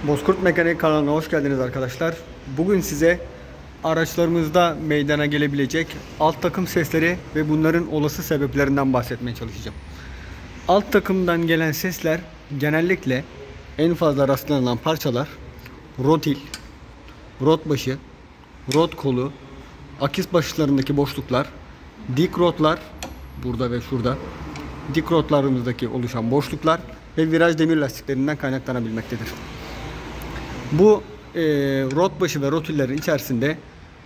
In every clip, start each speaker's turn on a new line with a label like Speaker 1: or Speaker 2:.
Speaker 1: Bozkurt Mekanik kanalına hoş geldiniz arkadaşlar. Bugün size araçlarımızda meydana gelebilecek alt takım sesleri ve bunların olası sebeplerinden bahsetmeye çalışacağım. Alt takımdan gelen sesler genellikle en fazla rastlanılan parçalar rotil, rot başı, rot kolu, akis başlarındaki boşluklar, dik rotlar burada ve şurada, dik rotlarımızdaki oluşan boşluklar ve viraj demir lastiklerinden kaynaklanabilmektedir. Bu rot başı ve rotillerin içerisinde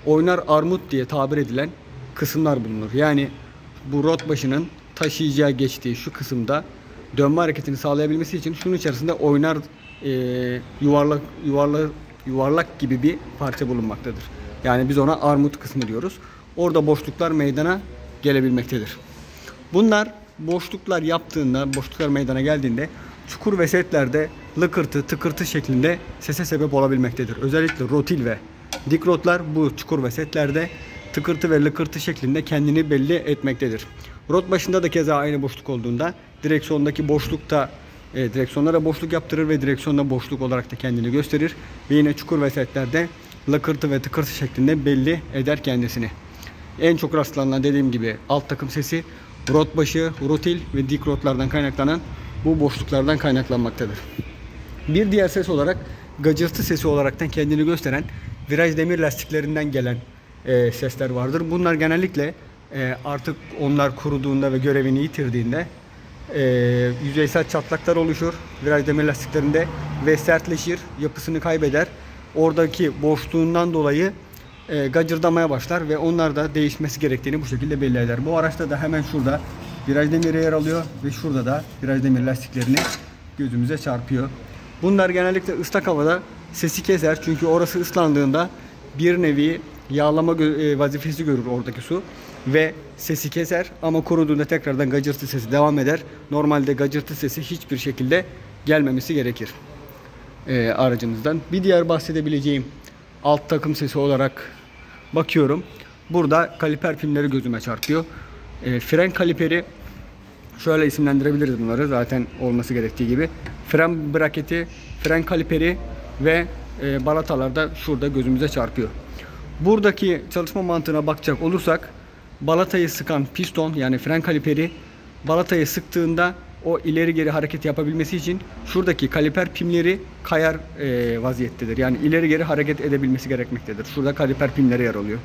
Speaker 1: oynar armut diye tabir edilen kısımlar bulunur. Yani bu rot başının taşıyacağı geçtiği şu kısımda dönme hareketini sağlayabilmesi için şunun içerisinde oynar yuvarlak gibi bir parça bulunmaktadır. Yani biz ona armut kısmı diyoruz. Orada boşluklar meydana gelebilmektedir. Bunlar boşluklar meydana geldiğinde çukur ve setlerde lıkırtı, tıkırtı şeklinde sese sebep olabilmektedir. Özellikle rotil ve dik rotlar bu çukur ve setlerde tıkırtı ve lıkırtı şeklinde kendini belli etmektedir. Rot başında da keza aynı boşluk olduğunda direksiyondaki boşlukta direksiyonlara boşluk yaptırır ve direksiyonda boşluk olarak da kendini gösterir. Ve yine çukur ve setlerde lıkırtı ve tıkırtı şeklinde belli eder kendisini. En çok rastlanan dediğim gibi alt takım sesi rot başı, rotil ve dik rotlardan kaynaklanan bu boşluklardan kaynaklanmaktadır. Bir diğer ses olarak gacırtı sesi olaraktan kendini gösteren viraj demir lastiklerinden gelen sesler vardır. Bunlar genellikle artık onlar kuruduğunda ve görevini yitirdiğinde yüzeysel çatlaklar oluşur viraj demir lastiklerinde ve sertleşir, yapısını kaybeder. Oradaki boşluğundan dolayı gacırdamaya başlar ve onlar da değişmesi gerektiğini bu şekilde belli eder. Bu araçta da hemen şurada viraj demiri yer alıyor ve şurada da viraj demir lastiklerini gözümüze çarpıyor. Bunlar genellikle ıslak havada sesi keser çünkü orası ıslandığında bir nevi yağlama vazifesi görür oradaki su ve sesi keser, ama kuruduğunda tekrardan gacırtı sesi devam eder. Normalde gacırtı sesi hiçbir şekilde gelmemesi gerekir aracınızdan. Bir diğer bahsedebileceğim alt takım sesi olarak bakıyorum. Burada kaliper pimleri gözüme çarpıyor. Fren kaliperi, şöyle isimlendirebiliriz bunları zaten olması gerektiği gibi. Fren braketi, fren kaliperi ve balatalarda şurada gözümüze çarpıyor. Buradaki çalışma mantığına bakacak olursak balatayı sıkan piston, yani fren kaliperi balatayı sıktığında o ileri geri hareket yapabilmesi için şuradaki kaliper pimleri kayar vaziyettedir. Yani ileri geri hareket edebilmesi gerekmektedir. Şurada kaliper pimleri yer alıyor.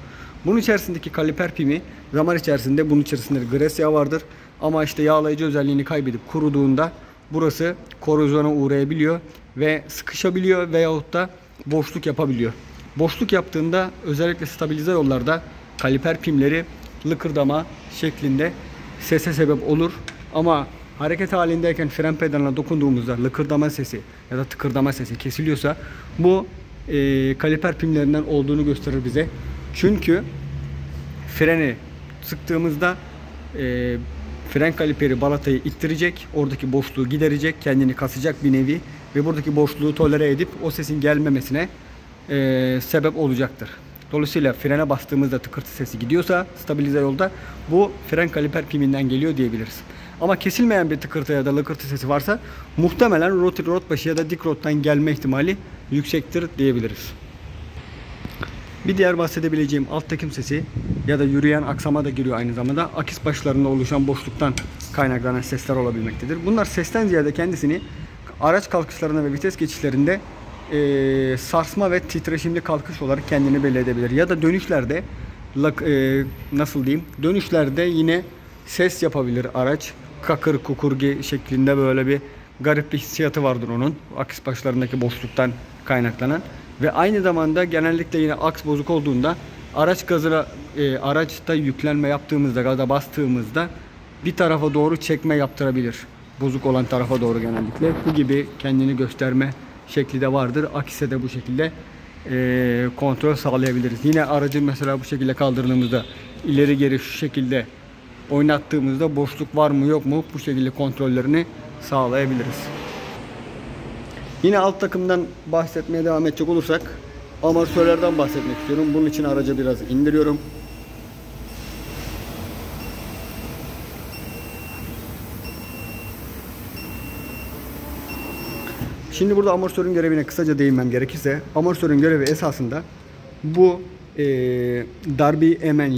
Speaker 1: Bunun içerisindeki kaliper pimi zaman içerisinde bunun içerisinde gres yağı vardır. Ama işte yağlayıcı özelliğini kaybedip kuruduğunda burası korozyona uğrayabiliyor ve sıkışabiliyor veyahut da boşluk yapabiliyor. Boşluk yaptığında özellikle stabilize yollarda kaliper pimleri lıkırdama şeklinde sese sebep olur. Ama hareket halindeyken fren pedalına dokunduğumuzda lıkırdama sesi ya da tıkırdama sesi kesiliyorsa bu kaliper pimlerinden olduğunu gösterir bize. Çünkü freni sıktığımızda fren kaliperi balatayı ittirecek, oradaki boşluğu giderecek, kendini kasacak bir nevi ve buradaki boşluğu tolere edip o sesin gelmemesine sebep olacaktır. Dolayısıyla frene bastığımızda tıkırtı sesi gidiyorsa stabilize yolda bu fren kaliper piminden geliyor diyebiliriz. Ama kesilmeyen bir tıkırtı ya da lıkırtı sesi varsa muhtemelen rot başı ya da dik rottan gelme ihtimali yüksektir diyebiliriz. Bir diğer bahsedebileceğim alt takım sesi ya da yürüyen aksama da giriyor aynı zamanda. Akis başlarında oluşan boşluktan kaynaklanan sesler olabilmektedir. Bunlar sesten ziyade kendisini araç kalkışlarında ve vites geçişlerinde sarsma ve titreşimli kalkış olarak kendini belli edebilir. Ya da dönüşlerde dönüşlerde yine ses yapabilir araç. Kakır kukur şeklinde böyle bir garip bir hissiyatı vardır onun. Akis başlarındaki boşluktan kaynaklanan. Ve aynı zamanda genellikle yine aks bozuk olduğunda araçta yüklenme yaptığımızda, gaza bastığımızda bir tarafa doğru çekme yaptırabilir. Bozuk olan tarafa doğru genellikle. Bu gibi kendini gösterme şekli de vardır. Akise de bu şekilde kontrol sağlayabiliriz. Yine aracı mesela bu şekilde kaldırdığımızda ileri geri şu şekilde oynattığımızda boşluk var mı yok mu bu şekilde kontrollerini sağlayabiliriz. Yine alt takımdan bahsetmeye devam edecek olursak amortisörlerden bahsetmek istiyorum. Bunun için aracı biraz indiriyorum. Şimdi burada amortisörün görevine kısaca değinmem gerekirse, amortisörün görevi esasında bu darbeyi emen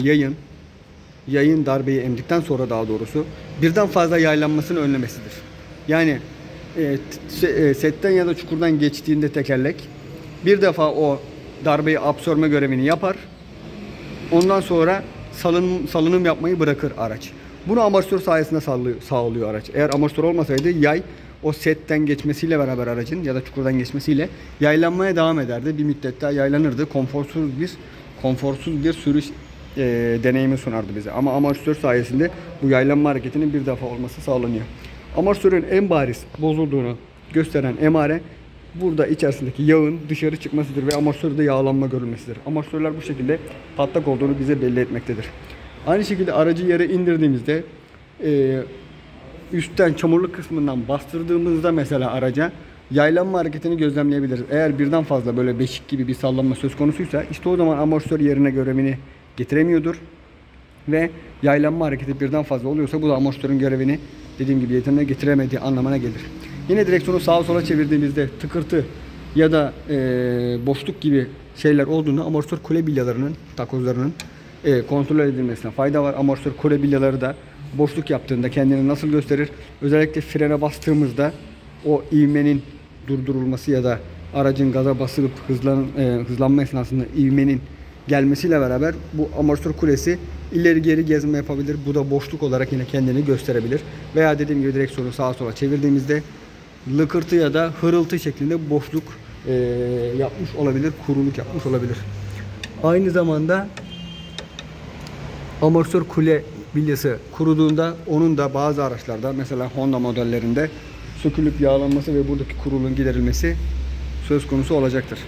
Speaker 1: yayın darbeyi emdikten sonra daha doğrusu birden fazla yaylanmasını önlemesidir. Yani setten ya da çukurdan geçtiğinde tekerlek bir defa o darbeyi absorbe görevini yapar. Ondan sonra salınım yapmayı bırakır araç. Bunu amortisör sayesinde sağlıyor araç. Eğer amortisör olmasaydı yay o setten geçmesiyle beraber aracın ya da çukurdan geçmesiyle yaylanmaya devam ederdi. Bir müddet daha yaylanırdı. Konforsuz bir sürüş deneyimi sunardı bize. Ama amortisör sayesinde bu yaylanma hareketinin bir defa olması sağlanıyor. Amortisörün en bariz bozulduğunu gösteren emare burada içerisindeki yağın dışarı çıkmasıdır ve amortisörde yağlanma görülmesidir. Amortisörler bu şekilde patlak olduğunu bize belli etmektedir. Aynı şekilde aracı yere indirdiğimizde üstten çamurluk kısmından bastırdığımızda mesela araca yaylanma hareketini gözlemleyebiliriz. Eğer birden fazla böyle beşik gibi bir sallanma söz konusuysa işte o zaman amortisör yerine görevini getiremiyordur. Ve yaylanma hareketi birden fazla oluyorsa bu da amortisörün görevini dediğim gibi yerine getiremediği anlamına gelir. Yine direksiyonu sağa sola çevirdiğimizde tıkırtı ya da boşluk gibi şeyler olduğunda amortisör kule bilyalarının, takozlarının kontrol edilmesine fayda var. Amortisör kule bilyaları da boşluk yaptığında kendini nasıl gösterir? Özellikle frene bastığımızda o ivmenin durdurulması ya da aracın gaza basılıp hızlanma esnasında ivmenin gelmesiyle beraber bu amortisör kulesi ileri geri gezme yapabilir. Bu da boşluk olarak yine kendini gösterebilir. Veya dediğim gibi direksiyonu sağa sola çevirdiğimizde lıkırtı ya da hırıltı şeklinde boşluk yapmış olabilir, kuruluk yapmış olabilir. Aynı zamanda amortisör kule bilyası kuruduğunda onun da bazı araçlarda mesela Honda modellerinde sökülüp yağlanması ve buradaki kuruluğun giderilmesi söz konusu olacaktır.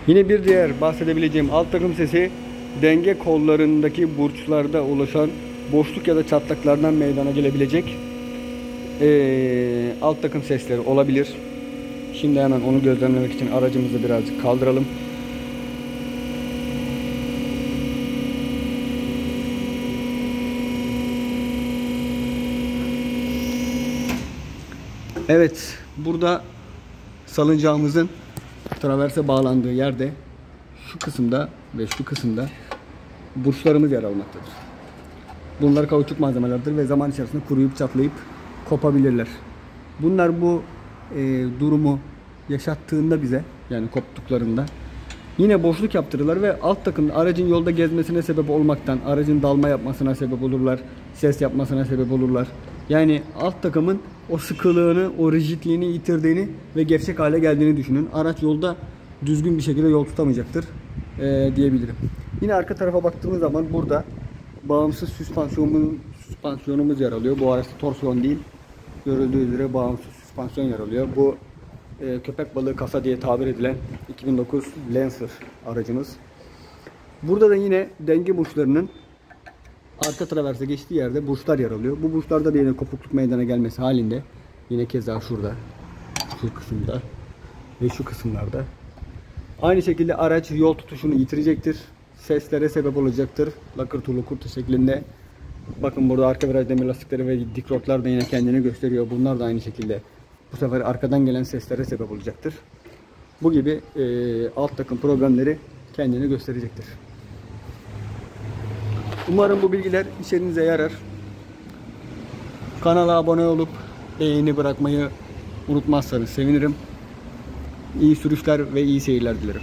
Speaker 1: Yine bir diğer bahsedebileceğim alt takım sesi denge kollarındaki burçlarda oluşan boşluk ya da çatlaklardan meydana gelebilecek alt takım sesleri olabilir. Şimdi hemen onu gözlemlemek için aracımızı birazcık kaldıralım. Evet, burada salıncağımızın traverse bağlandığı yerde şu kısımda ve şu kısımda burçlarımız yer almaktadır. Bunlar kauçuk malzemelerdir ve zaman içerisinde kuruyup çatlayıp kopabilirler. Bunlar bu durumu yaşattığında bize, yani koptuklarında yine boşluk yaptırırlar ve alt takım aracın yolda gezmesine sebep olmaktan, aracın dalma yapmasına sebep olurlar, ses yapmasına sebep olurlar. Yani alt takımın o sıkılığını, o rigidliğini yitirdiğini ve gevşek hale geldiğini düşünün. Araç yolda düzgün bir şekilde yol tutamayacaktır diyebilirim. Yine arka tarafa baktığımız zaman burada bağımsız süspansiyonumuz yer alıyor. Bu araçta torsiyon değil, görüldüğü üzere bağımsız süspansiyon yer alıyor. Bu köpek balığı kasa diye tabir edilen 2009 Lancer aracımız. Burada da yine denge burçlarının arka traverse geçtiği yerde burçlar yer alıyor. Bu burçlarda da yine kopukluk meydana gelmesi halinde yine keza şurada, şu kısımda ve şu kısımlarda aynı şekilde araç yol tutuşunu yitirecektir. Seslere sebep olacaktır. Lakırtı lukurtu şeklinde. Bakın burada arka viraj demir lastikleri ve dikrotlar da yine kendini gösteriyor. Bunlar da aynı şekilde bu sefer arkadan gelen seslere sebep olacaktır. Bu gibi alt takım problemleri kendini gösterecektir. Umarım bu bilgiler işinize yarar. Kanala abone olup beğeni bırakmayı unutmazsanız sevinirim. İyi sürüşler ve iyi seyirler dilerim.